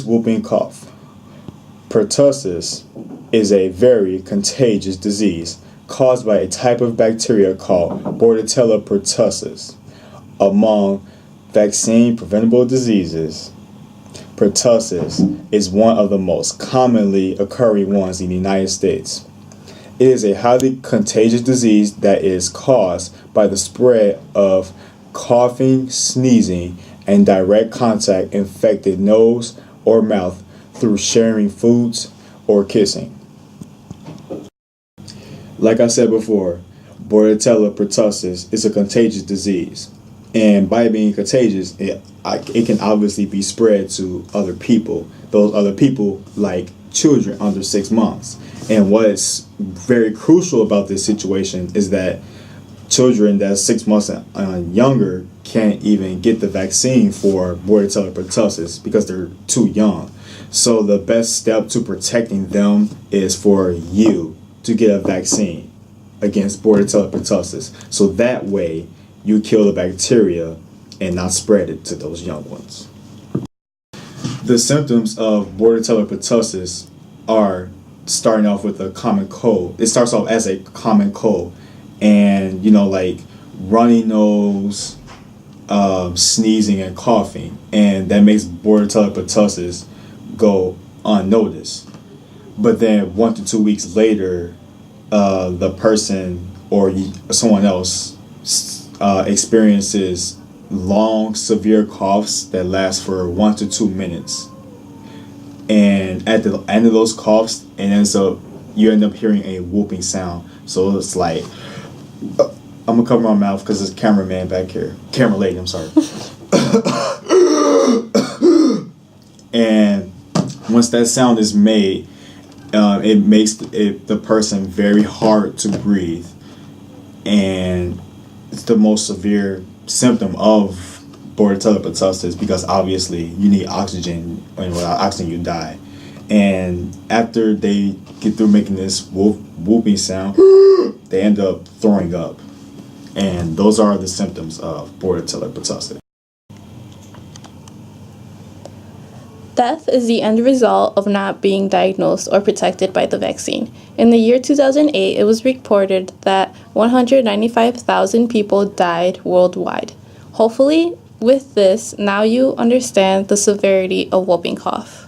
whooping cough? Pertussis is a very contagious disease caused by a type of bacteria called Bordetella pertussis. Among vaccine-preventable diseases, pertussis is one of the most commonly occurring ones in the United States. It is a highly contagious disease that is caused by the spread of coughing, sneezing, and direct contact infected nose or mouth through sharing foods or kissing. Like I said before, Bordetella pertussis is a contagious disease. And by being contagious, it can obviously be spread to other people. Those other people, like children under 6 months. And what's very crucial about this situation is that children that's 6 months and younger can't even get the vaccine for Bordetella pertussis because they're too young. So the best step to protecting them is for you to get a vaccine against Bordetella pertussis. So that way you kill the bacteria and not spread it to those young ones. The symptoms of Bordetella pertussis are starting off with a common cold. It starts off as a common cold, and like runny nose, sneezing and coughing, and that makes Bordetella pertussis go unnoticed. But then 1 to 2 weeks later, the person or someone else experiences long, severe coughs that last for 1 to 2 minutes. And at the end of those coughs, you end up hearing a whooping sound. So it's like, I'm gonna cover my mouth because there's a cameraman back here. Camera lady, I'm sorry. And once that sound is made, it makes the person very hard to breathe. And it's the most severe symptom of Bordetella pertussis because obviously you need oxygen, and without oxygen you die. And after they get through making this whooping sound, they end up throwing up. And those are the symptoms of Bordetella pertussis. Death is the end result of not being diagnosed or protected by the vaccine. In the year 2008, it was reported that 195,000 people died worldwide. Hopefully, with this, now you understand the severity of whooping cough.